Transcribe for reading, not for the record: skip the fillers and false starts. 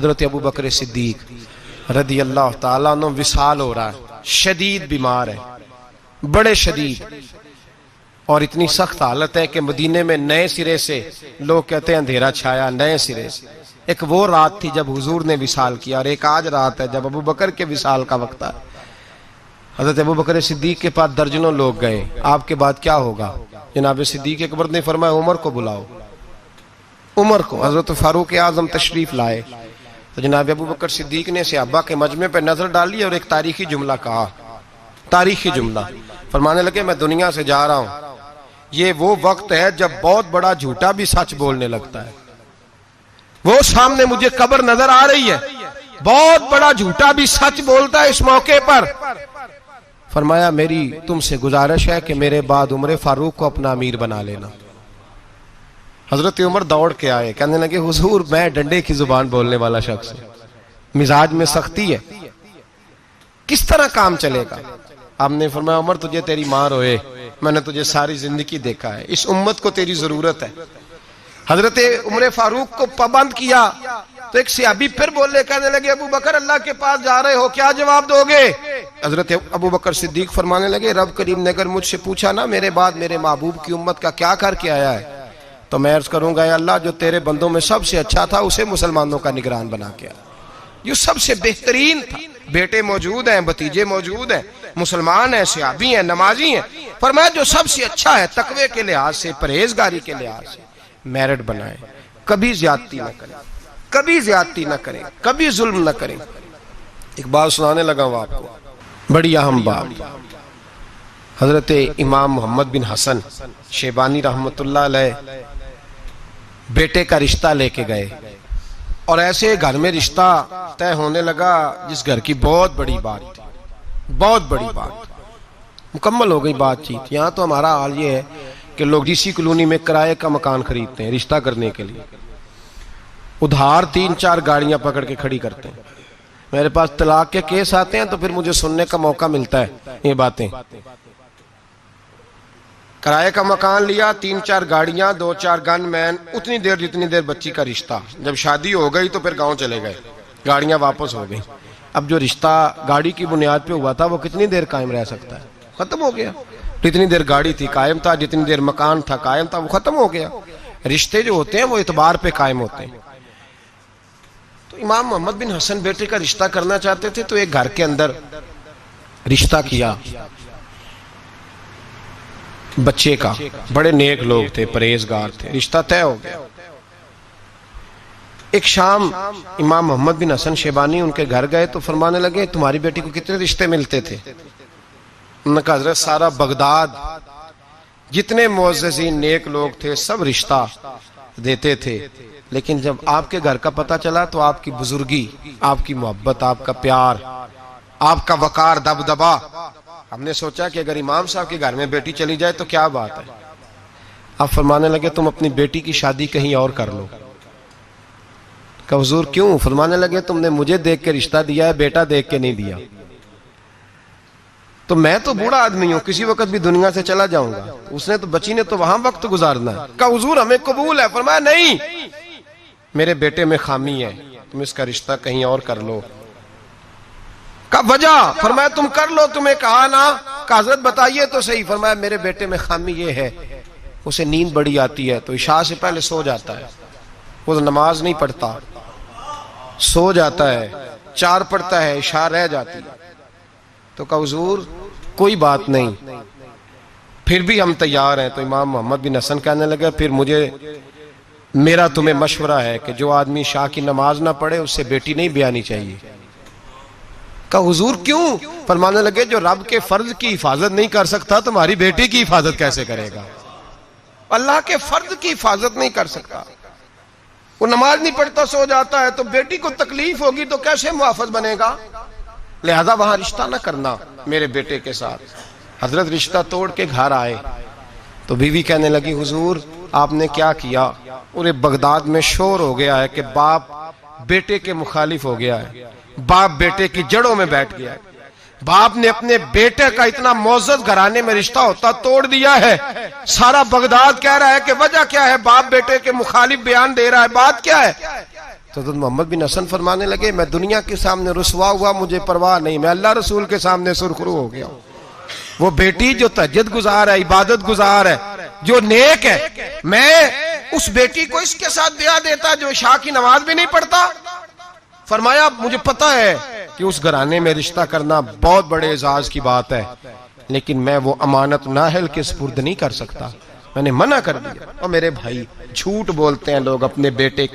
حضرت ابو بکر صدیق رضی اللہ تعالیٰ عنہ وصال ہو رہا ہے، شدید بیمار ہے، بڑے شدید، اور اتنی سخت حالت ہے کہ مدینے میں نئے سرے سے لوگ کہتے ہیں اندھیرا چھایا، نئے سرے سے۔ ایک وہ رات تھی جب حضور نے وصال کیا، اور ایک آج رات ہے جب ابو بکر کے وصال کا وقت ہے۔ حضرت ابو بکر صدیق کے پاس درجنوں لوگ گئے، آپ کے بعد کیا ہوگا؟ جناب صدیق اکبر نے فرمایا عمر کو بلاؤ، عمر کو۔ حضرت فاروق اعظم تشریف لائے تو جناب ابو بکر صدیق نے صحابہ کے مجمع پہ نظر ڈالی اور ایک تاریخی جملہ کہا، تاریخی جملہ، فرمانے لگے میں دنیا سے جا رہا ہوں، یہ وہ وقت ہے جب بہت بڑا جھوٹا بھی سچ بولنے لگتا ہے۔ وہ سامنے مجھے قبر نظر آ رہی ہے، بہت بڑا جھوٹا بھی سچ بولتا ہے اس موقع پر۔ فرمایا میری تم سے گزارش ہے کہ میرے بعد عمر فاروق کو اپنا امیر بنا لینا۔ حضرت عمر دوڑ کے آئے، کہنے لگے حضور میں ڈنڈے کی زبان بولنے والا شخص ہوں، مزاج میں سختی ہے، کس طرح کام چلے گا؟ آپ نے فرمایا عمر تجھے تیری ماں روئے، میں نے تجھے ساری زندگی دیکھا ہے، اس امت کو تیری ضرورت ہے۔ حضرت عمر فاروق کو پابند کیا تو ایک صحابی پھر بولے، کہنے لگے ابو بکر اللہ کے پاس جا رہے ہو، کیا جواب دو گے؟ حضرت ابو بکر صدیق فرمانے لگے رب کریم نے اگر مجھ سے پوچھا نا میرے بعد میرے محبوب کی امت کا کیا کر کے آیا ہے تو میں عرض کروں گا اے اللہ جو تیرے بندوں میں سب سے اچھا تھا اسے مسلمانوں کا نگران بنا کے آیا، جو سب سے بہترین تھا۔ بیٹے موجود ہیں، بھتیجے موجود ہیں، مسلمان ہیں، صحابی ہیں، نمازی ہیں، فرمایا جو سب سے اچھا ہے تقوی کے لحاظ سے، پرہیزگاری کے لحاظ سے میرٹ بنائے، کبھی زیادتی نہ کریں، کبھی زیادتی نہ کریں، کبھی ظلم نہ کریں۔ ایک بات سنانے لگا ہوں آپ کو، بڑی اہم بات۔ حضرت امام محمد بن حسن شیبانی رحمۃ اللہ علیہ بیٹے کا رشتہ لے کے گئے، اور ایسے گھر میں رشتہ طے ہونے لگا جس گھر کی بہت بڑی بات تھی، بہت بڑی بات، مکمل ہو گئی بات چیت۔ یہاں تو ہمارا حال یہ ہے کہ لوگ ڈی سی کالونی میں کرائے کا مکان خریدتے ہیں رشتہ کرنے کے لیے، ادھار 3-4 گاڑیاں پکڑ کے کھڑی کرتے ہیں۔ میرے پاس طلاق کے کیس آتے ہیں تو پھر مجھے سننے کا موقع ملتا ہے یہ باتیں۔ کرائے کا مکان لیا، 3-4 گاڑیاں، 2-4 گن مین، اتنی دیر جتنی دیر بچی کا رشتہ، جب شادی ہو گئی تو پھر گاؤں چلے گئے، گاڑیاں واپس ہو گئی۔ اب جو رشتہ گاڑی کی بنیاد پہ ہوا تھا وہ کتنی دیر قائم رہ سکتا ہے؟ ختم ہو گیا۔ جتنی دیر گاڑی تھی قائم تھا، جتنی دیر مکان تھا قائم تھا، وہ ختم ہو گیا۔ رشتے جو ہوتے ہیں وہ اعتبار پہ قائم ہوتے ہیں۔ تو امام محمد بن حسن بیٹے کا رشتہ کرنا چاہتے تھے تو ایک گھر کے اندر رشتہ کیا بچے کا، بڑے نیک لوگ تھے، پرہیزگار تھے، رشتہ طے ہو گیا۔ ایک شام امام محمد بن حسن شیبانی ان کے گھر گئے تو فرمانے لگے تمہاری بیٹی کو کتنے رشتے ملتے تھے؟ انہوں نے کہا حضرت سارا بغداد جتنے معززین نیک لوگ تھے سب رشتہ دیتے تھے، لیکن جب آپ کے گھر کا پتہ چلا تو آپ کی بزرگی، آپ کی محبت، آپ کا پیار، آپ کا وقار، دبدبا، ہم نے سوچا کہ اگر امام صاحب کے گھر میں بیٹی چلی جائے تو کیا بات ہے۔ آپ فرمانے لگے تم اپنی بیٹی کی شادی کہیں اور کر لو۔ کہ حضور کیوں؟ فرمانے لگے تم نے مجھے دیکھ کے رشتہ دیا ہے، بیٹا دیکھ کے نہیں دیا، تو میں تو بوڑھا آدمی ہوں، کسی وقت بھی دنیا سے چلا جاؤں گا، اس نے تو بچی نے تو وہاں وقت گزارنا ہے۔ کہ حضور ہمیں قبول ہے۔ فرمایا نہیں، میرے بیٹے میں خامی ہے، تم اس کا رشتہ کہیں اور کر لو۔ کا وجہ؟ فرمایا تم کر لو، تمہیں کہا نا؟ کہ حضرت بتائیے تو صحیح۔ فرمایا میرے بیٹے میں خامی یہ ہے اسے نیند بڑی آتی ہے تو عشاء سے پہلے سو جاتا ہے، وہ نماز نہیں پڑھتا، سو جاتا ہے، 4 پڑھتا ہے، عشاء رہ جاتی ہے۔ تو کہا حضور کوئی بات نہیں، پھر بھی ہم تیار ہیں۔ تو امام محمد بن حسن کہنے لگے پھر میرا تمہیں مشورہ ہے کہ جو آدمی عشاء کی نماز نہ پڑھے اس سے بیٹی نہیں بیانی چاہیے۔ کہا حضور کیوں؟ فرمانے لگے جو رب کے فرض کی حفاظت نہیں کر سکتا تمہاری بیٹی کی حفاظت کیسے کرے گا؟ اللہ کے فرض کی حفاظت نہیں کر سکتا، وہ نماز نہیں پڑھتا سو جاتا ہے، تو بیٹی کو تکلیف ہوگی تو کیسے محافظ بنے گا؟ لہذا وہاں رشتہ نہ کرنا میرے بیٹے کے ساتھ۔ حضرت رشتہ توڑ کے گھر آئے تو بیوی کہنے لگی حضور آپ نے کیا کیا؟ پورے بغداد میں شور ہو گیا ہے کہ باپ بیٹے کے مخالف ہو گیا ہے، باپ بیٹے کی جڑوں میں بیٹھ گیا ہے، باپ نے اپنے بیٹے کا اتنا معزز گھرانے میں رشتہ ہوتا توڑ دیا ہے۔ سارا بغداد کہہ رہا ہے کہ وجہ کیا ہے؟ باپ بیٹے کے مخالف بیان دے رہا ہے، بات کیا ہے؟ تو حضرت محمد بن حسن فرمانے لگے میں دنیا کے سامنے رسوا ہوا مجھے پرواہ نہیں، میں اللہ رسول کے سامنے سرخرو ہو گیا ہوں۔ وہ بیٹی جو تہجد گزار ہے، عبادت گزار ہے، جو نیک ہے، میں اس بیٹی کو اس کے ساتھ بیاہ دیتا جو عشاء کی نماز بھی نہیں پڑھتا۔ فرمایا مجھے پتا ہے کہ اس گھرانے میں رشتہ کرنا بہت بڑے اعزاز کی بات ہے، لیکن میں وہ امانت نااہل کے سپرد نہیں کر سکتا، میں نے منع کر دیا۔ اور میرے بھائی جھوٹ بولتے ہیں لوگ اپنے بیٹے